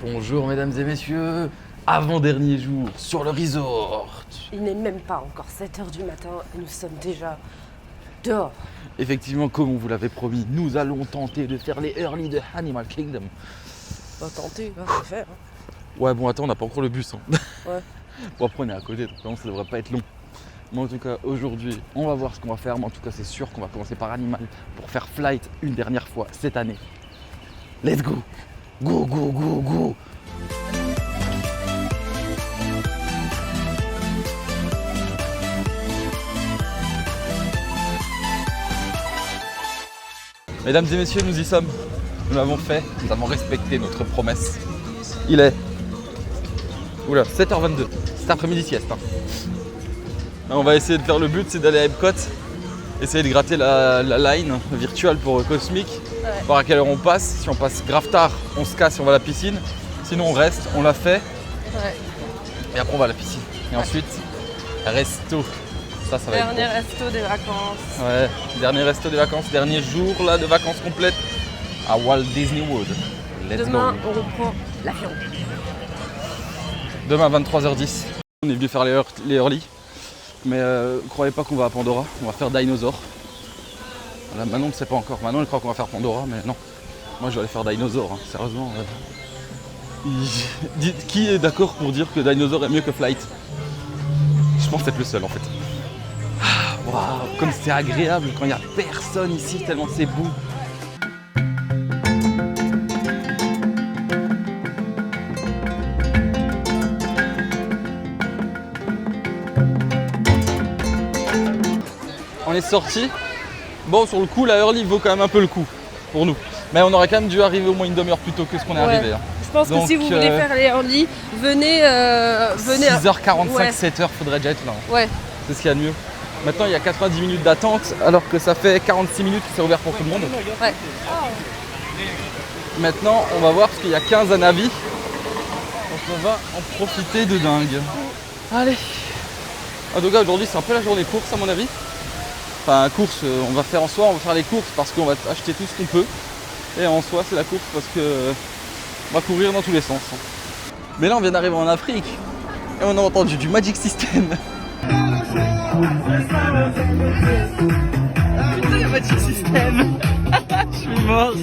Bonjour mesdames et messieurs, avant-dernier jour sur le resort. Il n'est même pas encore 7h du matin et nous sommes déjà dehors. Effectivement, comme on vous l'avait promis, nous allons tenter de faire les early de Animal Kingdom. On va tenter, on va faire. Ouais bon attends, on n'a pas encore le bus. Ouais. Bon après on est à côté, donc vraiment ça devrait pas être long. Mais en tout cas aujourd'hui, on va voir ce qu'on va faire. Mais en tout cas c'est sûr qu'on va commencer par Animal pour faire Flight une dernière fois cette année. Let's go. Go, go, go, go. Mesdames et messieurs, nous y sommes. Nous l'avons fait, nous avons respecté notre promesse. Il est 7h22, cet après-midi sieste. Là, on va essayer de faire le but, c'est d'aller à Epcot, essayer de gratter la line virtuelle pour Cosmic, voir à quelle heure on passe. Si on passe grave tard, on se casse et on va à la piscine. Sinon on reste, on l'a fait. Ouais. Et après on va à la piscine. Et ensuite, resto. Ça va être Dernier resto des vacances. ouais, dernier resto des vacances, dernier jour là de vacances complètes à Walt Disney World. Let's Demain, go. on reprend l'avion. Demain 23h10. On est venu faire les early. Mais croyez pas qu'on va à Pandora, on va faire Dinosaur. Là, Manon ne sait pas encore. Manon elle croit qu'on va faire Pandora, mais non. Moi je vais aller faire Dinosaur, sérieusement. Qui est d'accord pour dire que Dinosaur est mieux que Flight? Je pense être le seul en fait. Waouh, comme c'est agréable quand il n'y a personne ici, tellement c'est beau. On est sorti. Bon, sur le coup, la early vaut quand même un peu le coup pour nous. Mais on aurait quand même dû arriver au moins une demi-heure plus tôt que ce qu'on est arrivé. Je pense que si vous voulez faire les early, venez 6h45, ouais. 7h, faudrait déjà être là. Ouais. C'est ce qu'il y a de mieux. Maintenant, il y a 90 minutes d'attente, alors que ça fait 46 minutes que c'est ouvert pour tout le monde. Ouais. Maintenant, on va voir, parce qu'il y a 15 à Navi. Donc on va en profiter de dingue. Allez. En tout cas, aujourd'hui, c'est un peu la journée course, à mon avis. Enfin, course, on va faire en soi, on va faire les courses parce qu'on va acheter tout ce qu'on peut. Et en soi, c'est la course parce que on va courir dans tous les sens. Mais là, on vient d'arriver en Afrique et on a entendu du Magic System. Putain, le Magic System. Je suis mort.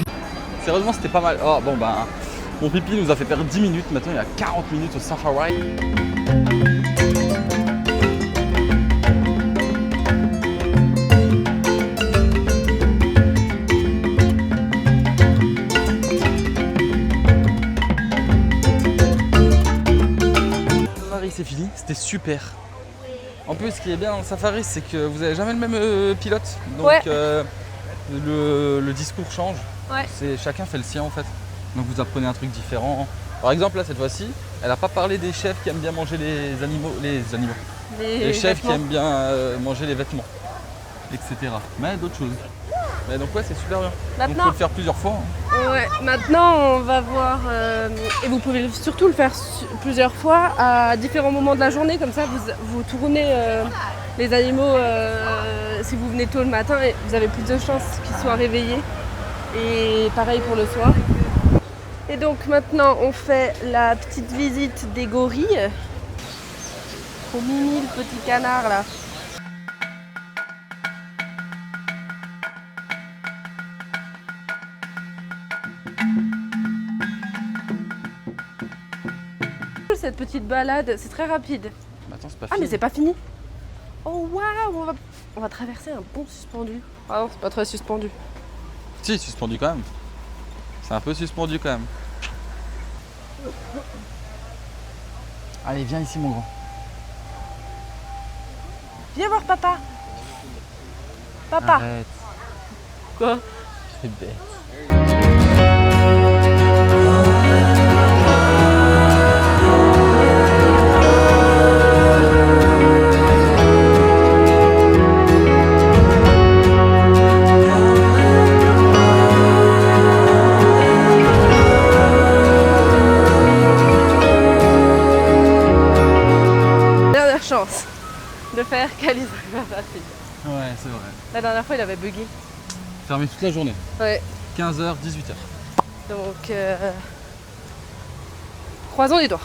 Sérieusement, c'était pas mal. Oh, bon, ben, mon pipi nous a fait perdre 10 minutes. Maintenant, il y a 40 minutes au Safari. C'est fini, c'était super. En plus, ce qui est bien dans le Safari, c'est que vous n'avez jamais le même pilote. Donc ouais. Le discours change. Ouais. Chacun fait le sien en fait. Donc vous apprenez un truc différent. Par exemple, là, cette fois-ci, elle n'a pas parlé des chefs qui aiment bien manger les animaux. Les chefs vêtements. qui aiment bien manger les vêtements, etc. Mais d'autres choses. Mais donc ouais, c'est super bien. Maintenant, donc faut le faire plusieurs fois. Ouais, maintenant on va voir, et vous pouvez surtout le faire plusieurs fois à différents moments de la journée, comme ça vous tournez les animaux, si vous venez tôt le matin, et vous avez plus de chances qu'ils soient réveillés, et pareil pour le soir. Et donc maintenant on fait la petite visite des gorilles. Trop mimi le petit canard là. Cette petite balade, c'est très rapide. Attends, c'est pas Ah fini. mais c'est pas fini. Oh waouh, on va traverser un pont suspendu. Ah non, c'est pas très suspendu. Si, suspendu quand même. C'est un peu suspendu quand même. Allez, viens ici mon grand. Viens voir papa. Papa. Arrête. Quoi? C'est bête. Dernière chance de faire Calice Rapide. Ouais, c'est vrai. La dernière fois il avait bugué. Fermé toute la journée. Ouais. 15h, 18h. Donc Croisons les doigts.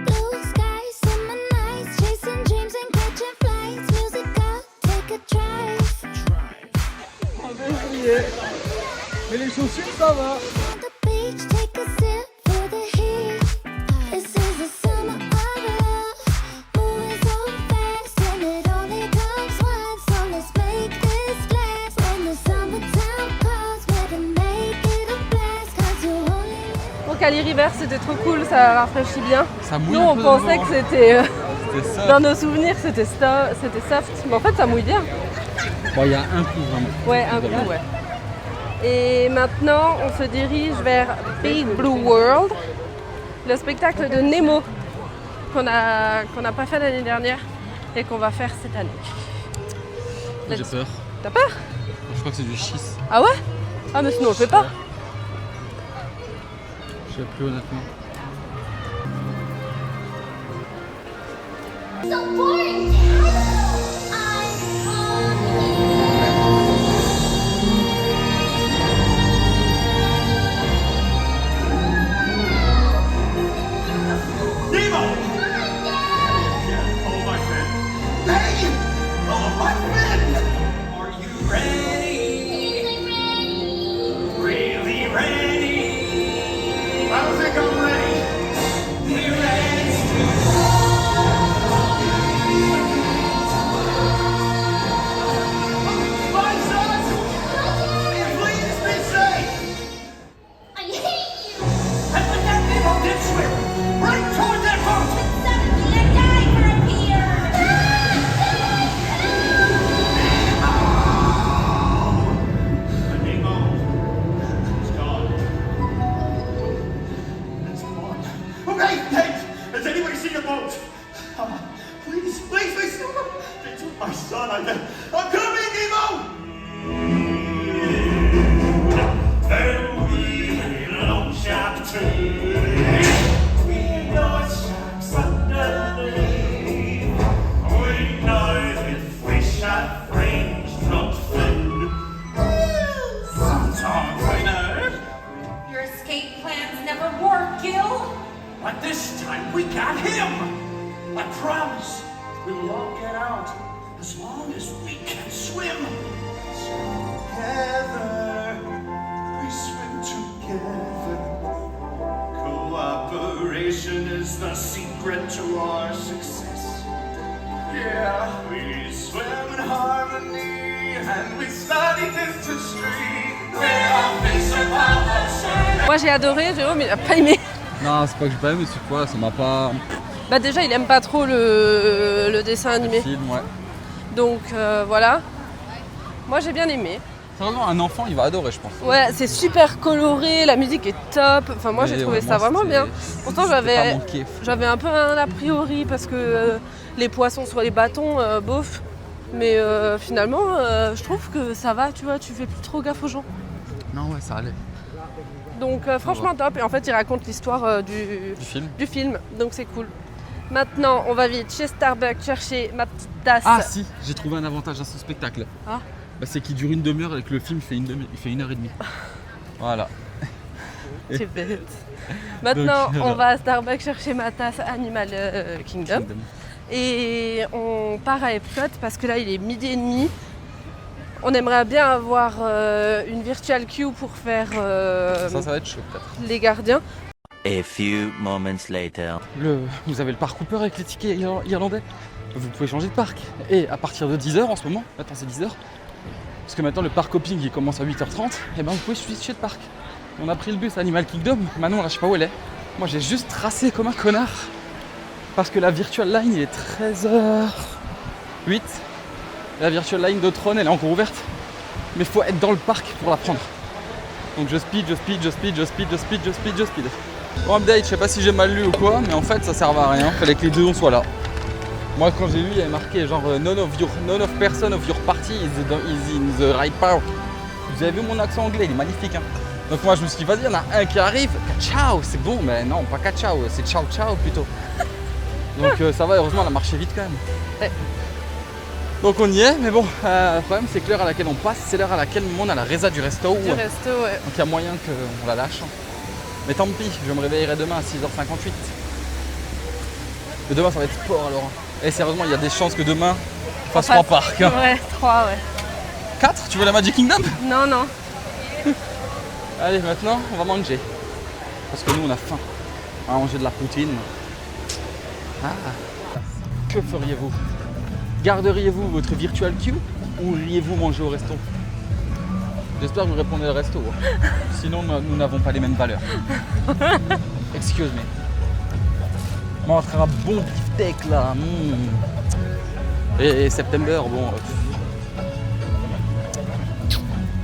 Blue skies, summer nights, chasing dreams and catching flights. Music up, take a drive. Mais les chaussures, ça va. On the beach, take a sip for the heat. This is the summer of love. Moving so fast, and it only comes once. So let's make this last. When the summertime comes, better make it a blast. 'Cause you only Donc Cali River, c'était trop cool, ça rafraîchit bien. Ça mouille Nous, un on peu pensait dans que le vent, c'était... hein. C'était ça. dans nos souvenirs, c'était soft. Mais en fait, ça mouille bien. Bon, il y a un coup vraiment. Ouais, un coup, ouais. Et maintenant, on se dirige vers Big Blue World, le spectacle de Nemo qu'on n'a pas fait l'année dernière et qu'on va faire cette année. J'ai peur. T'as peur? Je crois que c'est du schiste. Ah ouais? Ah mais sinon on le fait pas. Je sais plus honnêtement. so boring, Dad. I'm hungry. Nemo! Oh, my friend. Hey! Oh, my friend! Are you ready? Really ready? I don't think I'm ready. We're ready to my son! Please be safe! I hate you. And when that Nemo did swim, right toward that boat! Suddenly a diver appeared. Nemo is gone. It's gone. Oh, hey! Has anybody seen a boat? Please, please! They took my son. I'm coming, Nemo! Long chapter. We know sharks underneath. We know that fish have range, not fin. Sometimes I know. Your escape plans never work, Gil. But this time we got him! I promise we will all get out as long as we can swim. Together, we swim together. Cooperation is the secret to our success. Yeah, we swim in harmony and we study dentistry. We're a piece of our Moi j'ai adoré, Jérôme il a pas aimé. Non, c'est pas que j'ai pas aimé, c'est quoi, ça m'a pas. Bah déjà il aime pas trop le dessin animé. Film, ouais. Donc voilà. Moi j'ai bien aimé. Sérieusement, un enfant il va adorer, je pense. Ouais, c'est super coloré, la musique est top. Enfin moi j'ai Mais, trouvé ouais, ça moi, vraiment c'était- bien. Pourtant c'était pas j'avais mon kiff. un peu un a priori parce que les poissons sur les bâtons, bof. Mais finalement je trouve que ça va, tu vois, tu fais plus trop gaffe aux gens. Non, ouais, ça allait. Donc franchement top. Et en fait il raconte l'histoire Du film. Donc c'est cool. Maintenant on va vite chez Starbucks chercher ma petite tasse. Ah si, j'ai trouvé un avantage à ce spectacle. Ah. Bah, c'est qu'il dure une demi-heure et que le film fait une heure et demie. Voilà. C'est bête. Maintenant, Donc, on va à Starbucks chercher ma tasse Animal Kingdom. Et on part à Epcot parce que là, il est 12h30. On aimerait bien avoir une virtual queue pour faire Ça va être chaud peut-être. les gardiens. A few moments later. Vous avez le parc Cooper avec les tickets irlandais. Vous pouvez changer de parc. Et à partir de 10h en ce moment, maintenant c'est 10h, parce que maintenant le parc hopping il commence à 8h30, et ben vous pouvez switcher de parc. On a pris le bus Animal Kingdom, Manon là je sais pas où elle est. Moi j'ai juste tracé comme un connard, parce que la virtual line il est 13h08. La virtual line de Tron elle est encore ouverte, mais il faut être dans le parc pour la prendre. Donc je speed. Bon update, je sais pas si j'ai mal lu ou quoi, mais en fait ça servait à rien, fallait que les deux on soit là. Moi quand j'ai lu il y avait marqué genre none of person of your party is in the right park. Vous avez vu mon accent anglais, il est magnifique hein. Donc moi je me suis dit vas-y il y en a un qui arrive, ciao c'est bon, mais non pas ciao, c'est ciao plutôt. Donc ça va, heureusement elle a marché vite quand même. Ouais. Donc on y est, mais bon, le problème c'est que l'heure à laquelle on passe, c'est l'heure à laquelle on a la résa du resto. Du resto, ouais. Donc il y a moyen qu'on la lâche. Mais tant pis, je me réveillerai demain à 6h58. Et demain ça va être sport alors. Et sérieusement, il y a des chances que demain on fasse 3 parcs. Hein. Ouais, 3, ouais. 4 Tu veux la Magic Kingdom? Non, non. Allez, maintenant on va manger. Parce que nous on a faim. On va manger de la poutine. Ah. Que feriez-vous? Garderiez-vous votre virtual queue ou iriez-vous manger au resto? J'espère que vous répondez au resto. Hein. Sinon, nous n'avons pas les mêmes valeurs. Excuse me. On mangera un bon beefsteak là. Et September, bon.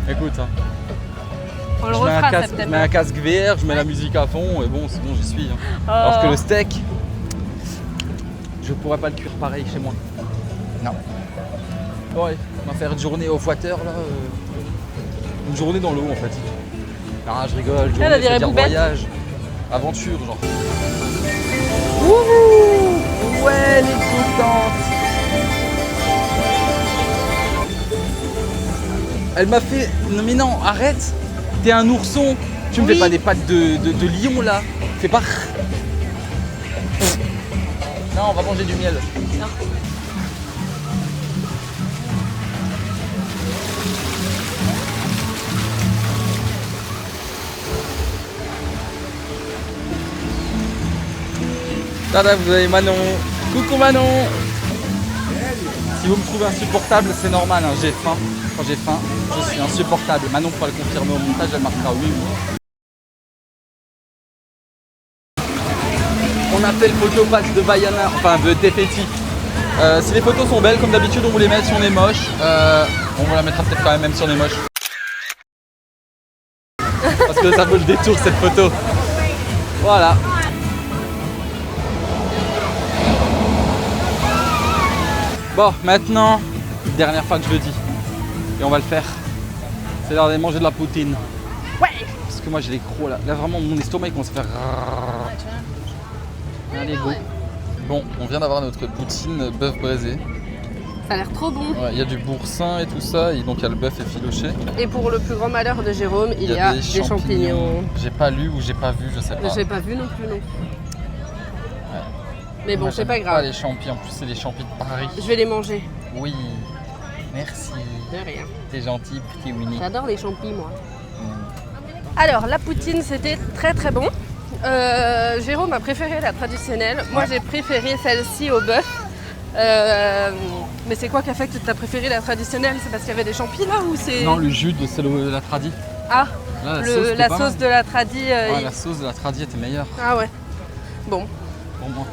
Écoute, hein, On le je mets refera, je mets September. un casque VR, je mets la musique à fond et bon, c'est bon, j'y suis. Hein. Alors que le steak, je pourrais pas le cuire pareil chez moi. Non. Bon, allez, on va faire une journée au water là. Une journée dans l'eau en fait. Ah, je rigole, journée, on dirait c'est-à-dire Boubette. voyage, aventure genre. Wouhou! Ouais, elle est contente. Elle m'a fait. Non mais non, arrête. T'es un ourson. Tu me Oui. fais pas des pattes de lion là. Fais pas. Non, on va manger du miel. Non. Là, vous avez Manon. Coucou Manon. Si vous me trouvez insupportable, c'est normal, hein, j'ai faim. Quand j'ai faim, je suis insupportable. Manon pourra le confirmer au montage, elle marquera oui. On a fait le photopass de Bayana, enfin de Tefeti. Si les photos sont belles, comme d'habitude, on vous les met. Si on est moche, on vous la mettra peut-être quand même si on est moche. Parce que ça vaut le détour cette photo. Voilà. Bon, maintenant, dernière fois que je le dis, et on va le faire, c'est l'heure d'aller manger de la poutine. Ouais! Parce que moi j'ai les crocs là. Là vraiment mon estomac il commence à faire. Allez go. Bon, on vient d'avoir notre poutine bœuf braisé. Ça a l'air trop bon. Ouais, il y a du boursin et tout ça, et donc il y a le bœuf effiloché. Et pour le plus grand malheur de Jérôme, il y a des champignons. J'ai pas lu ou j'ai pas vu, je sais pas. J'ai pas vu non plus, non. Mais bon, Moi, c'est j'aime pas grave. les champis, en plus c'est les champis de Paris. Je vais les manger. Oui, merci. De rien. T'es gentil, petit Winnie. J'adore les champis, moi. Alors, la poutine, c'était très très bon. Jérôme a préféré la traditionnelle. Moi, Ouais. j'ai préféré celle-ci au bœuf. Mais c'est quoi qui a fait que tu as préféré la traditionnelle? C'est parce qu'il y avait des champis là ou c'est... Non, le jus de c'est la tradi. Ah, Là, la sauce de la tradi. Ouais, la sauce de la tradi était meilleure Ah ouais. Bon. pour moi.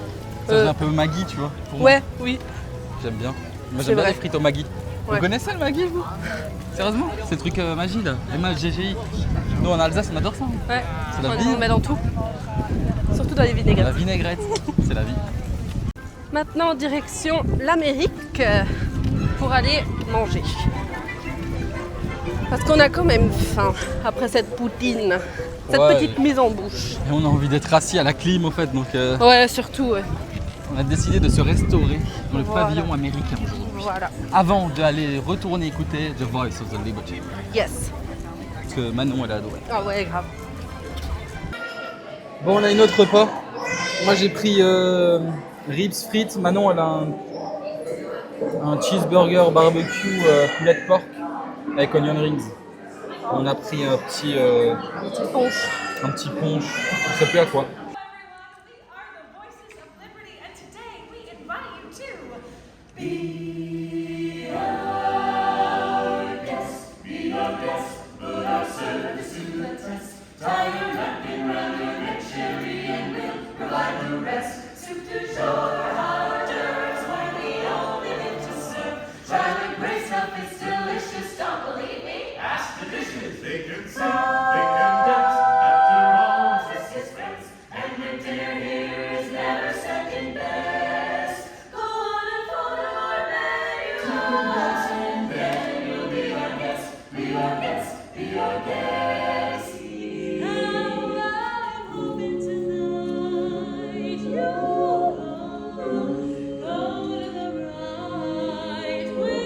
Ça faisait un peu Maggi, tu vois. Pour moi. Ouais, oui. J'aime bien. Moi C'est j'aime bien vrai. les frites au Maggi. Ouais. Vous connaissez le Maggi vous? Sérieusement? C'est le truc magie là. MAGGI. Nous en Alsace on adore ça. Hein. Ouais. C'est la On vie. le met dans tout. Surtout dans les La vinaigrettes. vinaigrette. C'est la vie. Maintenant, direction l'Amérique pour aller manger. Parce qu'on a quand même faim après cette poutine. Cette Ouais. petite mise en bouche. Et on a envie d'être assis à la clim au fait. Donc Ouais, surtout. Ouais. on a décidé de se restaurer dans le Voilà. pavillon américain. Voilà. Avant d'aller retourner écouter The Voice of the Liberty. Yes. Parce que Manon elle a adoré. Ah ouais, grave. Bon, on a une autre repas. Moi j'ai pris ribs frites. Manon elle a un cheeseburger barbecue poulet de porc avec onion rings. On a pris un petit Ponche. punch. Je sais plus à quoi. They can sing, they can dance. After all, this is friends. And the dinner here is never second best. Go on and follow our menu. And then you'll be our guest. Be our guest. Be our guest. Now I'm moving tonight. You go to the right.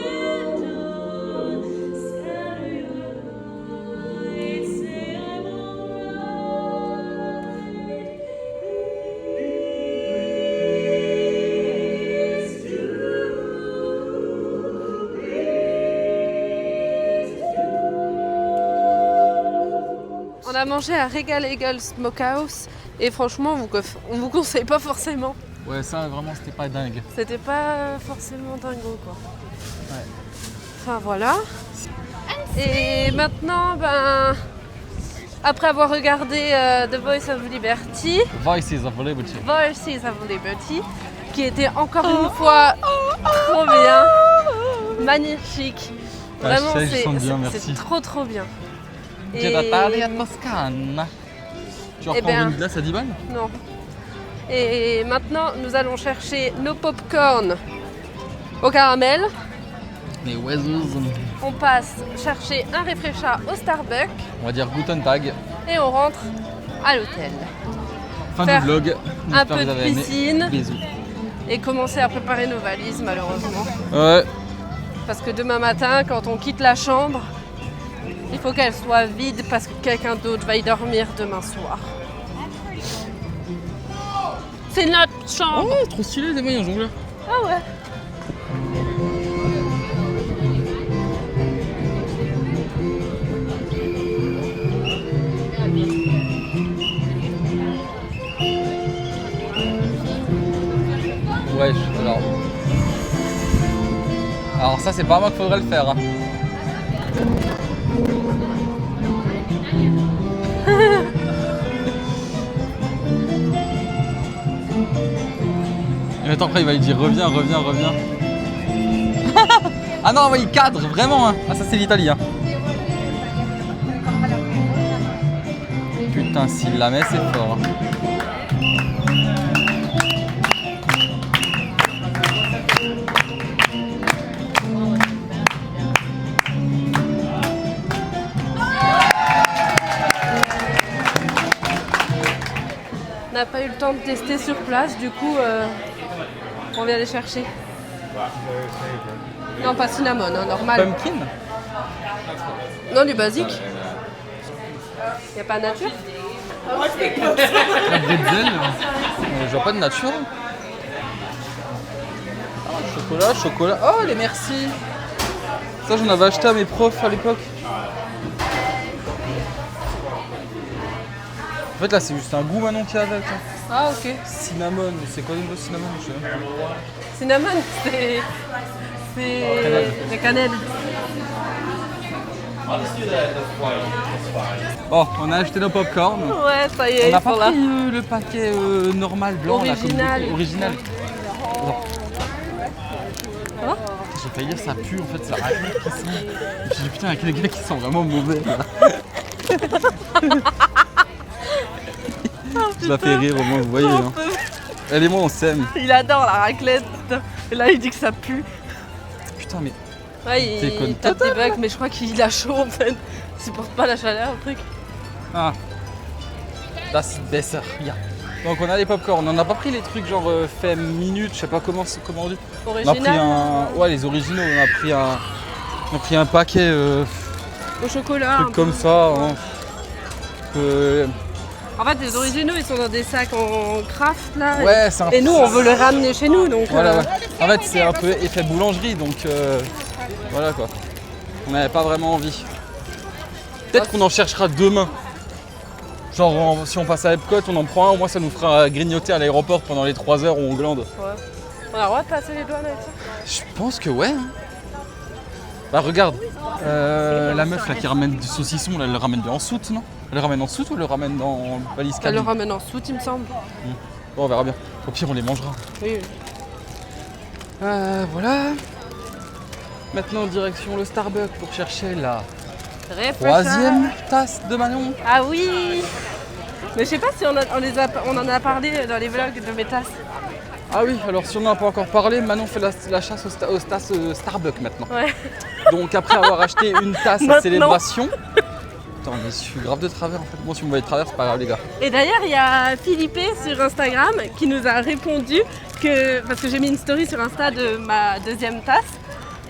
a mangé à Regal Eagle Smokehouse et franchement, on vous conseille pas forcément. Ouais, ça vraiment c'était pas dingue. C'était pas forcément dingo quoi. Ouais. Enfin voilà. Et maintenant, après avoir regardé The Voice of Liberty, Voices of Liberty. Voices of Liberty, qui était encore une fois trop bien, magnifique. Vraiment, je sens bien, merci. c'est trop bien. Gelataria Toscana. Tu vas Eh reprendre ben, une glace à 10 balles? Non. Et maintenant, nous allons chercher nos pop-corn au caramel. Les oiseaux. On passe chercher un réfléchisseur au Starbucks On va dire Guten Tag. et on rentre à l'hôtel. Fin Faire du vlog. un J'espère peu que de vous avez aimé. piscine. Bisous. Et commencer à préparer nos valises malheureusement. Ouais. Parce que demain matin, quand on quitte la chambre, il faut qu'elle soit vide parce que quelqu'un d'autre va y dormir demain soir. C'est notre chambre. Oh, trop stylé, des moyens jongleurs. Ah ouais. Ouais, alors ça c'est pas moi qu'il faudrait le faire. Hein. Et attends, après il va lui dire reviens. Ah non, ouais, il cadre vraiment. Hein. Ah ça c'est l'Italie. Hein. Putain, s'il la met, c'est fort. Hein. On n'a pas eu le temps de tester sur place, du coup on vient les chercher. Non, pas cinnamon, hein, normal. Pumpkin. Non, du basique. Y a pas nature? La bretzel. Je vois pas de nature. Ah, chocolat. Oh, les merci. Ça, j'en avais acheté à mes profs à l'époque. En fait, là, c'est juste un goût maintenant qu'il y a avec. Hein. Ah, ok. Cinnamon, c'est quoi le cinnamon? Je sais même pas. Cinnamon, c'est Cannelle. la cannelle. Bon, on a acheté nos popcorn. Ouais, ça y est, On n'a ils sont pas là. pris le paquet normal blanc, là, comme Original. beaucoup. Original. Non. Ça va? J'ai failli dire ça pue, en fait, ça raconte qui sent. Et puis j'ai dit putain, il y a des gars qui sont vraiment mauvais là. Je la fais rire au moins, vous voyez. Hein. Elle et moi, on s'aime. Il adore la raclette. Et là, il dit que ça pue. Putain, mais Ouais, Déconne il tape des bugs, mais je crois qu'il a chaud en fait. Il supporte pas la chaleur, le truc. ah, das ist besser. Ja. Donc on a les popcorn. On n'a pas pris les trucs genre fait minute, je sais pas comment on dit. On a pris Original. ouais, les originaux. On a pris un paquet Au chocolat. trucs un comme peu. ça. Hein. En fait, les originaux, ils sont dans des sacs en craft là. Ouais, c'est un Et nous, on veut le ramener chez nous, donc. Voilà, ouais. En fait, c'est un peu effet boulangerie, donc voilà quoi. On n'avait pas vraiment envie. Peut-être qu'on en cherchera demain. Genre, si on passe à Epcot, on en prend un, au moins ça nous fera grignoter à l'aéroport pendant les 3 heures où on glande. Ouais. On a le droit de passer les douanes avec ça? Je pense que ouais. Hein. Bah, regarde, la meuf là qui ramène du saucisson, là, elle le ramène bien en soute, non? Elle le ramène en soute ou elle le ramène dans valise Elle cabine? le ramène en soute, il me semble. Bon, on verra bien. Au pire, on les mangera. Oui. Voilà. Maintenant, direction le Starbucks pour chercher la Refresher. 3e tasse de Manon. Ah oui. Mais je sais pas si on en a parlé dans les vlogs de mes tasses. Ah oui, alors si on n'en a pas encore parlé, Manon fait la chasse aux tasses Starbucks maintenant. Ouais. Donc après avoir acheté une tasse à Maintenant. célébration... Attends, mais je suis grave de travers en fait. Bon, si vous me voyez de travers, c'est pas grave les gars. Et d'ailleurs, il y a Philippe sur Instagram qui nous a répondu que, parce que j'ai mis une story sur Insta de ma 2e tasse,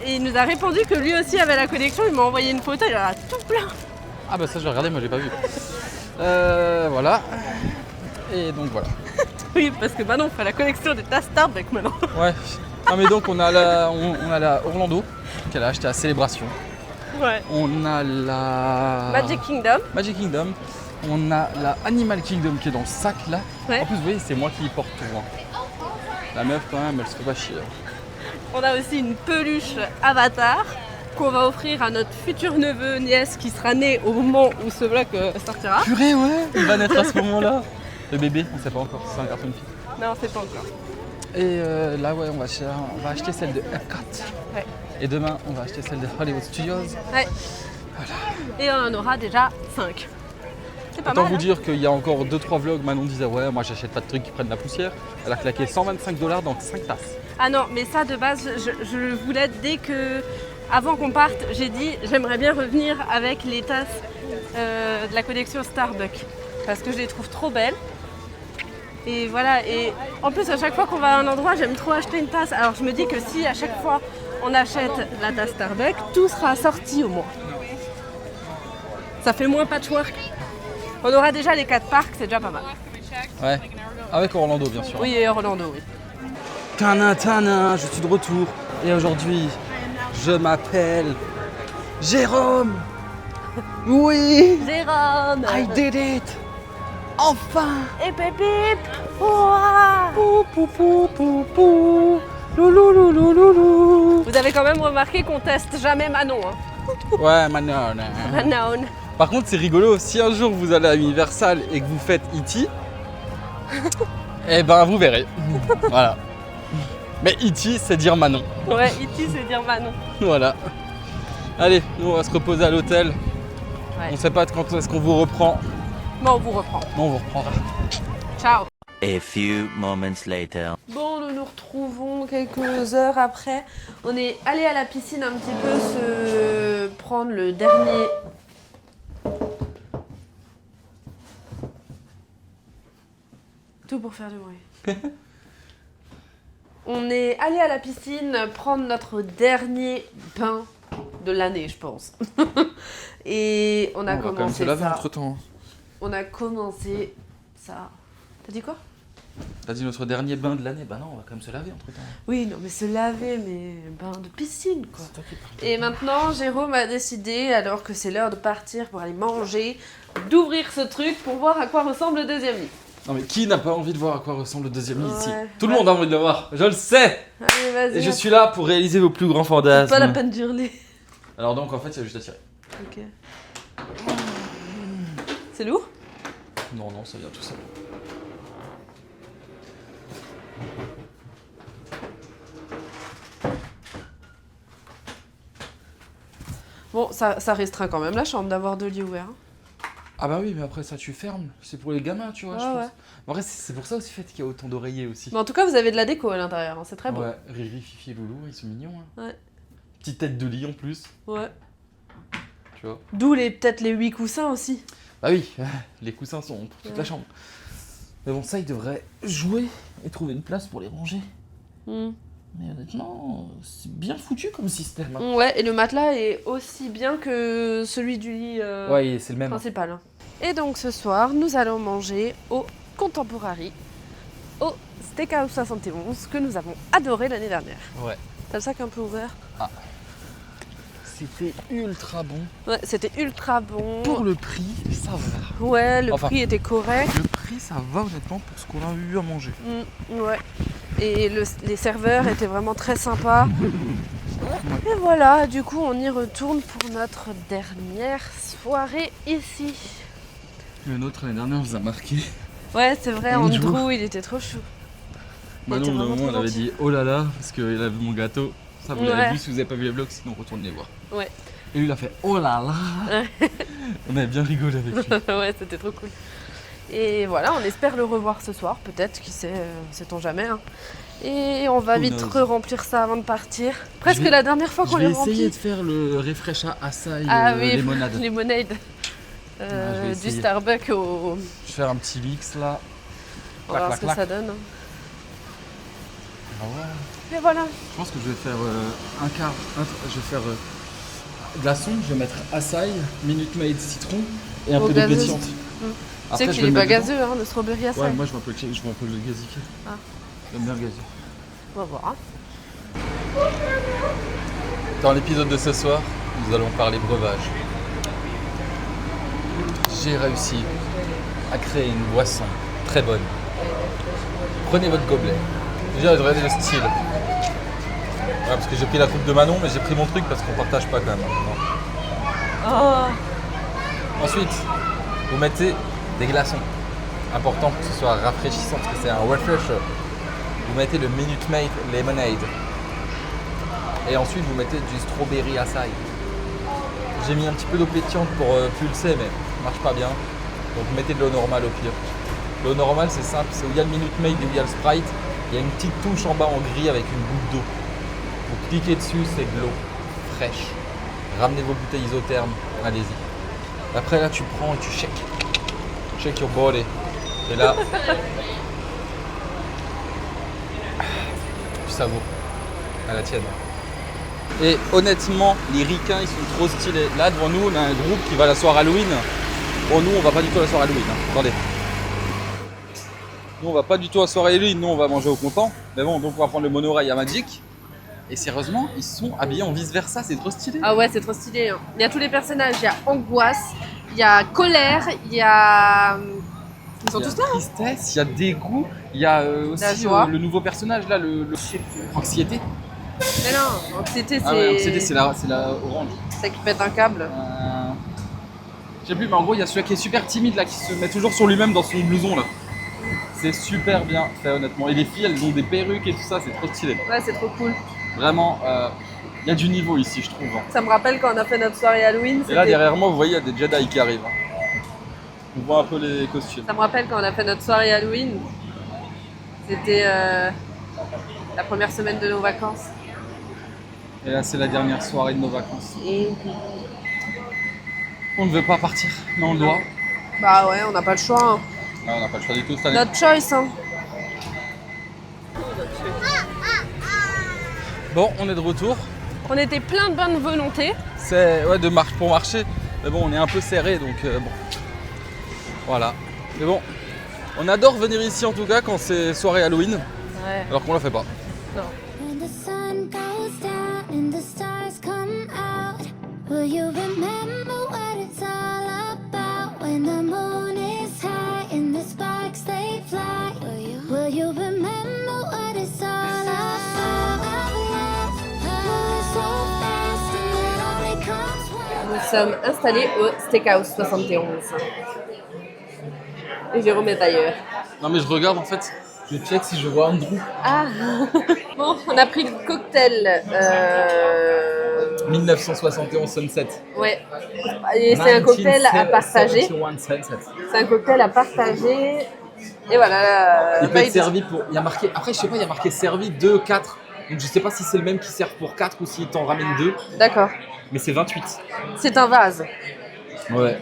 et il nous a répondu que lui aussi avait la collection. Il m'a envoyé une photo, il en a tout plein. Ah bah ça je vais regarder, moi j'ai pas vu. Voilà. Et donc voilà. Oui, parce que maintenant on fait la collection des tasses Starbucks maintenant. Ouais. Non mais donc on a la Orlando qu'elle a acheté à Célébration. Ouais. On a la Magic Kingdom. Magic Kingdom. On a la Animal Kingdom qui est dans le sac là. Ouais. En plus, vous voyez, c'est moi qui y porte tout. Hein. La meuf, quand même, elle se fait pas chier. On a aussi une peluche Avatar qu'on va offrir à notre futur neveu, nièce qui sera né au moment où ce vlog sortira. Purée, ouais, il va naître à ce moment-là. Le bébé, on sait pas encore si c'est un garçon ou une fille. Non, c'est pas encore. Et là, ouais, on va acheter celle de Epcot. Ouais. Et demain, on va acheter celle de Hollywood Studios. Ouais. Et on en aura déjà 5. C'est pas Autant mal. vous Hein. dire qu'il y a encore 2-3 vlogs, Manon disait ouais, moi j'achète pas de trucs qui prennent la poussière. Elle a claqué $125 dans 5 tasses. Ah non, mais ça de base, je le voulais dès que, avant qu'on parte, j'ai dit j'aimerais bien revenir avec les tasses de la collection Starbucks parce que je les trouve trop belles. Et voilà, et en plus à chaque fois qu'on va à un endroit, j'aime trop acheter une tasse. Alors je me dis que si à chaque fois on achète la tasse Starbucks, tout sera assorti au moins. Ça fait moins patchwork. On aura déjà les 4 parcs, c'est déjà pas mal. Ouais, avec Orlando bien sûr. Oui, et Orlando, oui. Tana, je suis de retour. Et aujourd'hui, je m'appelle Jérôme. Oui, Jérôme I did it. Enfin. et Pépip. Ouah. Pou, pou, pou, pou, pou. Loulou, loulou, loulou. Vous avez quand même remarqué qu'on teste jamais Manon. Hein. Ouais, Manon. Manon. Par contre, c'est rigolo, si un jour vous allez à Universal et que vous faites E.T., eh ben vous verrez. Voilà. Mais E.T., c'est dire Manon. Ouais, E.T. c'est dire Manon. Voilà. Allez, nous on va se reposer à l'hôtel. Ouais. On sait pas quand est-ce qu'on vous reprend. Bon, on vous reprend. Mais on vous reprendra. Ciao. A few moments later. Bon, nous nous retrouvons quelques heures après. On est allé à la piscine un petit peu se prendre le dernier... Tout pour faire du bruit. On est allé à la piscine prendre notre dernier bain de l'année, je pense. Et on a commencé ça. entre temps. On a commencé ça. T'as dit quoi? T'as dit notre dernier bain de l'année. Bah non, on va quand même se laver entre temps. Oui, non, mais se laver, mais bain de piscine, quoi. C'est toi qui parles. Et maintenant, Jérôme a décidé, alors que c'est l'heure de partir pour aller manger, d'ouvrir ce truc pour voir à quoi ressemble le deuxième lit. Non mais qui n'a pas envie de voir à quoi ressemble le deuxième lit ici? Ouais. Tout le monde a envie de le voir, je le sais. Allez, vas-y. Et je suis là pour réaliser vos plus grands fantasmes. Pas la peine d'hurler. Alors donc en fait, il y a juste à tirer. Ok. C'est lourd? Non, non, ça vient tout seul. Bon, ça restreint quand même la chambre d'avoir 2 lits ouverts. Hein. Ah bah oui, mais après ça tu fermes. C'est pour les gamins, tu vois, je Ouais, pense. ouais. En vrai, c'est pour ça aussi fait qu'il y a autant d'oreillers aussi. Mais en tout cas, vous avez de la déco à l'intérieur, hein, c'est très beau. Ouais, Riri, Fifi et Loulou, ils sont mignons. Hein. Ouais. Petite tête de lit en plus, Ouais. tu vois. D'où peut-être les 8 coussins aussi. Bah oui, les coussins sont pour toute la chambre. Mais bon, ça, ils devraient jouer et trouver une place pour les ranger. Hmm. Mais honnêtement, c'est bien foutu comme système. Hein. Ouais, et le matelas est aussi bien que celui du lit Ouais, c'est le même. principal. Hein. Et donc ce soir, nous allons manger au Contemporary, au Steakhouse 71, que nous avons adoré l'année dernière. Ouais. T'as le sac un peu ouvert? C'était ultra bon. Ouais, c'était ultra bon. Pour le prix, ça va. Ouais, le Enfin, prix était correct. Le prix, ça va honnêtement pour ce qu'on a eu à manger. Ouais. Et les serveurs étaient vraiment très sympas. Et voilà, du coup, on y retourne pour notre dernière soirée ici. Le nôtre l'année dernière vous a marqué. Ouais, c'est vrai, Andrew. Andrew, il était trop chou. Il était Manon, le vraiment moment, trop elle avait gentil. dit oh là là, parce qu'il a vu mon gâteau. Ça, vous Ouais. l'avez vu si vous n'avez pas vu les vlogs, sinon retournez les voir. Ouais. Et lui, il a fait oh là là. On avait bien rigolé avec lui. Ouais, c'était trop cool. Et voilà, on espère le revoir ce soir, peut-être, qui sait, sait-on jamais. Hein. Et on va Who vite knows. remplir ça avant de partir. Presque Je vais- la dernière fois Je qu'on vais l'a essayer rempli. de faire le refresh à açaï Oui, limonade. limonade. je vais Du essayer. Starbucks au... Je vais faire un petit mix là. On va voir ce que clac. ça donne. Ah ouais. Et voilà. Je pense que je vais faire un quart. Je vais faire glaçon, je vais mettre açaï, Minute Maid citron et un Au peu d'eau gazeuse. pétillante. Tu sais je qu'il vais est le pas mettre dedans. gazeux, hein, le strawberry acai. Ouais, moi je vais un peu le gazifier. Ah. J'aime bien le gazeux. On va voir. Hein. Dans l'épisode de ce soir, nous allons parler breuvage. J'ai réussi a créé une boisson très bonne. Prenez votre gobelet. Déjà, regardez le style. Ouais, parce que j'ai pris la coupe de Manon, mais j'ai pris mon truc parce qu'on partage pas quand même. Non. Oh. Ensuite, vous mettez des glaçons. Important pour que ce soit rafraîchissant parce que c'est un refresher. Vous mettez le Minute Maid Lemonade. Et ensuite, vous mettez du strawberry açaï. J'ai mis un petit peu d'eau pétillante pour pulser, mais ça marche pas bien. Donc mettez de l'eau normale au pire. L'eau normale, c'est simple, c'est où il y a le Minute Maid et où il y a le Sprite. Il y a une petite touche en bas en gris avec une goutte d'eau. Vous cliquez dessus, c'est de l'eau fraîche. Ramenez vos bouteilles isothermes, allez-y. Après là, tu prends et tu shakes. Shake your body. Et là, tu savoures. À la tienne. Et honnêtement, les ricains, ils sont trop stylés. Là, devant nous, on a un groupe qui va à la soirée Halloween. Bon, nous, on va pas du tout à la soirée Halloween. Hein. Attendez. Nous, on va pas du tout à la soirée Halloween. Nous, on va manger au comptant. Mais bon, donc on va prendre le monorail à Magic. Et sérieusement, ils sont habillés en vice-versa. C'est trop stylé. Ah ouais, c'est trop stylé. Hein. Il y a tous les personnages. Il y a angoisse, il y a colère, il y a... Ils sont Il y a tous là. Hein. tristesse, il y a dégoût. Il y a aussi joie. le nouveau personnage, là, le anxiété. Mais non, anxiété, c'est... Ah ouais, anxiété, c'est la orange. C'est qui pète un câble. Je sais plus, mais en gros, il y a celui qui est super timide, là, qui se met toujours sur lui-même dans son blouson, là. C'est super bien fait, honnêtement. Et les filles, elles ont des perruques et tout ça, c'est trop stylé. Ouais, c'est trop cool. Vraiment, il y a du niveau ici, je trouve. Hein. Ça me rappelle quand on a fait notre soirée Halloween. Et là, derrière moi, vous voyez, il y a des Jedi qui arrivent. Hein. On voit un peu les costumes. Ça me rappelle quand on a fait notre soirée Halloween. C'était la première semaine de nos vacances. Et là, c'est la dernière soirée de nos vacances. On ne veut pas partir, mais on le doit. Bah ouais, on n'a pas le choix. Hein. Là, on n'a pas le choix du tout cette année. Notre choice. Hein. Bon, on est de retour. On était plein de bonne volonté. C'est ouais, pour marcher. Mais bon, on est un peu serré, donc bon. Voilà. Mais bon, on adore venir ici en tout cas quand c'est soirée Halloween. Ouais. Alors qu'on la fait pas. Non. When the sun goes down and the stars come out, will you remember what it's all about? When the moon is high and the sparks they fly, will you remember what it's all about? Moving so fast and it only comes once. Nous sommes installés au Steakhouse 71. Et Jérôme est ailleurs. Non mais je regarde en fait, je check si je vois Andrew. Ah. Bon, on a pris le cocktail. 1971 Sunset. Ouais. Et c'est un cocktail à partager. 1971 Sunset. C'est un cocktail à partager. Et voilà. Il peut être servi pour. Il y a marqué. Après, je sais pas, il y a marqué servi 2, 4. Donc je sais pas si c'est le même qui sert pour 4 ou s'il t'en ramène 2. D'accord. Mais c'est 28. C'est un vase. Ouais.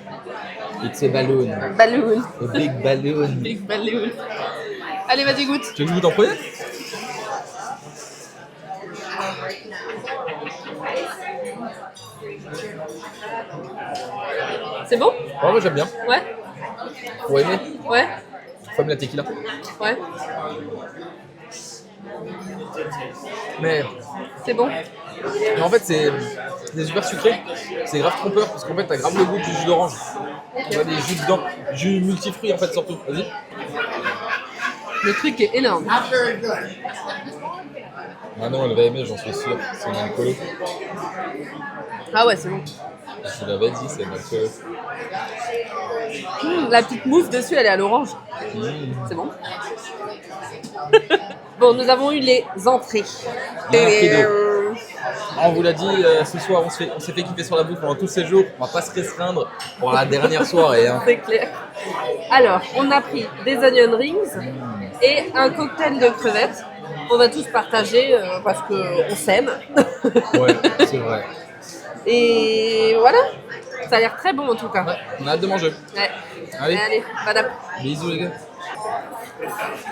It's a balloon. Balloon. A big balloon. Big balloon. Allez, vas-y, goûte. Tu veux que je vous t'en prenne? C'est bon? Ouais, moi j'aime bien. Ouais. Faut aimer. Ouais. Faut aimer la tequila. Ouais. Mais C'est bon. en fait, c'est super sucré. C'est grave trompeur parce qu'en fait, t'as grave le goût du jus d'orange. On a des jus dedans. Jus multifruits en fait, surtout. Vas-y. Le truc est énorme. Ah non, elle va aimer, j'en suis sûr. C'est une alcoolo. Ah ouais, c'est bon. Je vous l'avais dit, c'est une alcoolo. La petite mousse dessus, elle est à l'orange. C'est bon. Bon, nous avons eu les entrées. Il y a un prix d'eau. On vous l'a dit, ce soir, on s'est fait kiffer sur la bouffe pendant tous ces jours. On va pas se restreindre pour la dernière soirée. Hein. C'est clair. Alors, on a pris des onion rings et un cocktail de crevettes. On va tous partager parce qu'on s'aime. Ouais, c'est vrai. Et voilà. Ça a l'air très bon en tout cas. Ouais, on a hâte de manger. Ouais. Allez. Madame. Bisous les gars.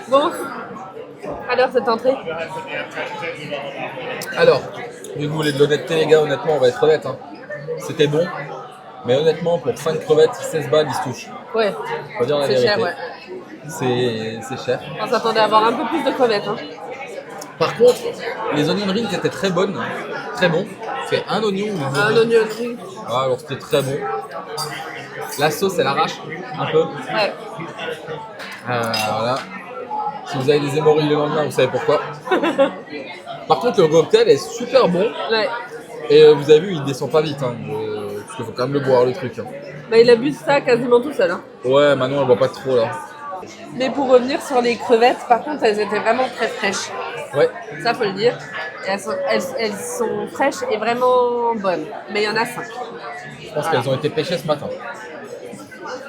Bon. Alors, cette entrée. Alors, vu que vous voulez de l'honnêteté les gars, honnêtement, on va être honnête. Hein. C'était bon, mais honnêtement, pour 5 crevettes, 16 balles, ils se touchent. Ouais. Faut dire la C'est vérité. cher, ouais. C'est cher. On s'attendait à avoir un peu plus de crevettes. Hein. Par contre, les onion rings étaient très bonnes, très bons. C'est un oignon ou deux Un oignons. oignon ring. Ah, alors c'était très bon. La sauce, elle arrache un peu. Ouais. Voilà. Si vous avez des hémorroïdes le lendemain, vous savez pourquoi. Par contre, le cocktail est super bon. Ouais. Et vous avez vu, il descend pas vite. Hein, parce qu'il faut quand même le boire, le truc. Hein. Bah, il a bu ça quasiment tout seul. Hein. Ouais, Manon, elle boit pas trop là. Mais pour revenir sur les crevettes, par contre, elles étaient vraiment très fraîches. Ouais. Ça, faut le dire. Et elles sont fraîches et vraiment bonnes. Mais il y en a 5. Je pense qu'elles ont été pêchées ce matin.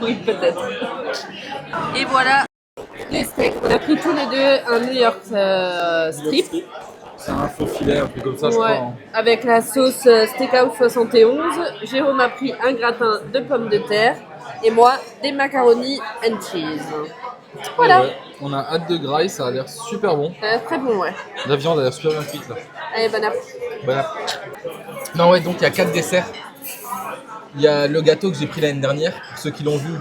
Oui, peut-être. Et voilà les steaks. On a pris tous les deux un New York strip. C'est un faux filet, un peu comme ça, je Ouais, crois. Hein. avec la sauce Steakhouse 71. Jérôme a pris un gratin de pommes de terre. Et moi, des macaronis and cheese. Voilà. Ouais. On a hâte de graille, ça a l'air super bon. Très bon, ouais. La viande a l'air super bien cuite là. Allez, bon app. Bon app. Non, ouais, donc il y a 4 desserts. Il y a le gâteau que j'ai pris l'année dernière. Pour ceux qui l'ont vu,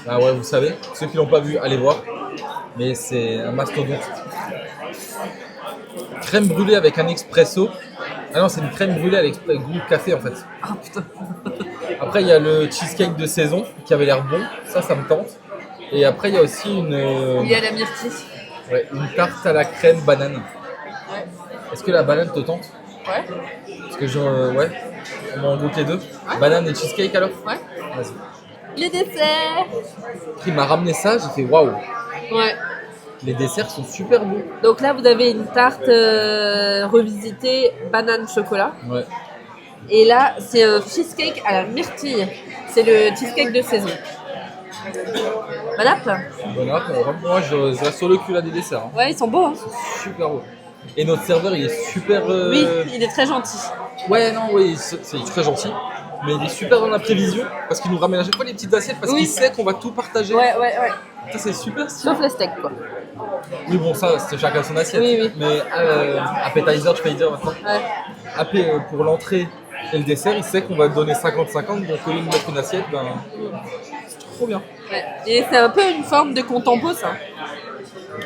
ah ouais, vous savez. Ceux qui l'ont pas vu, allez voir. Mais c'est un mastodonte. Crème brûlée avec un expresso. Ah non, c'est une crème brûlée avec goût de café en fait. Ah putain. Après, il y a le cheesecake de saison qui avait l'air bon. Ça me tente. Et après, il y a aussi Il y a la myrtille. une tarte à la crème banane. Ouais. Est-ce que la banane te tente? Ouais. Parce que ouais, on en goûte les deux. Banane et cheesecake alors? Ouais. Vas-y. Les desserts. Il m'a ramené ça, j'ai fait waouh. Ouais. Les desserts sont super bons. Donc là, vous avez une tarte revisitée banane chocolat. Ouais. Et là, c'est un cheesecake à la myrtille. C'est le cheesecake de saison. Bon app. Bon app, moi je reste sur le cul là des desserts. Hein. Ouais, ils sont beaux. Hein. Super beau. Et notre serveur il est super. Oui, il est très gentil. Ouais, non, oui, c'est très gentil. Mais il est super dans la prévision parce qu'il nous ramène à chaque fois les petites assiettes parce qu'il sait qu'on va tout partager. Ouais. Ça c'est super stylé. Sauf le steak, quoi. Oui, bon, ça c'est chacun son assiette. Oui. Mais appetizer, je peux dire maintenant. Ouais. Après, pour l'entrée et le dessert, il sait qu'on va donner 50-50. Donc au lieu de mettre une assiette, ben. C'est trop bien. Ouais. Et c'est un peu une forme de contempo, ça.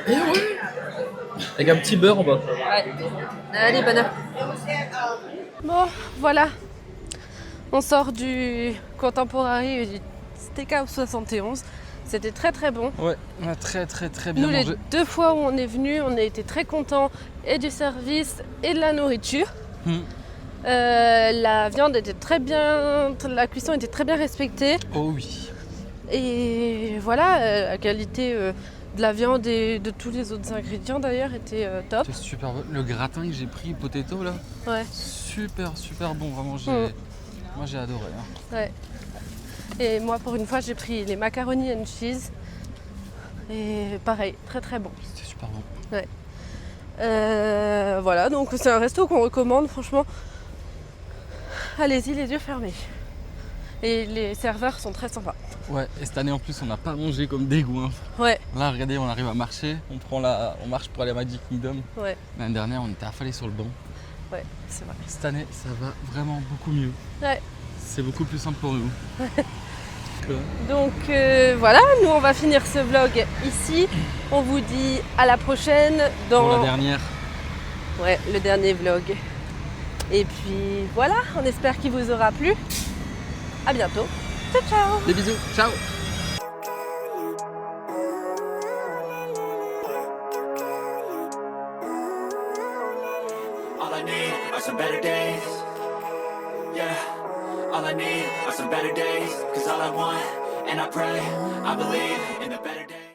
Et ouais. Avec un petit beurre en bas. Ouais. Allez, bon app. Bon, voilà. On sort du Contemporary et du Steakhouse 71. C'était très très bon. Ouais, on a très bien Nous, mangé. les 2 fois où on est venu, on a été très contents et du service et de la nourriture. La viande était très bien, la cuisson était très bien respectée. Oh oui. Et voilà, la qualité de la viande et de tous les autres ingrédients d'ailleurs était top. C'est super bon. Le gratin que j'ai pris, potato là, Ouais. super bon. Vraiment, moi j'ai adoré. Hein. Ouais. Et moi, pour une fois, j'ai pris les macaronis and cheese. Et pareil, très bon. C'était super bon. Ouais. Voilà, donc c'est un resto qu'on recommande, franchement. Allez-y, les yeux fermés. Et les serveurs sont très sympas. Ouais, et cette année en plus, on n'a pas mangé comme des goûts. Hein. Ouais, Là, regardez, on arrive à marcher. On marche pour aller à Magic Kingdom. ouais, L'année dernière, on était affalés sur le banc. ouais, c'est vrai. Cette année, ça va vraiment beaucoup mieux. Ouais. C'est beaucoup plus simple pour nous. Donc voilà, nous on va finir ce vlog ici. On vous dit à la prochaine dans Pour la dernière. ouais, le dernier vlog. Et puis voilà, on espère qu'il vous aura plu. À bientôt. Ciao ciao. Des bisous, ciao. All I need are some better days. Yeah, all I need are some better days. Cause all I want, and I pray, I believe in the best.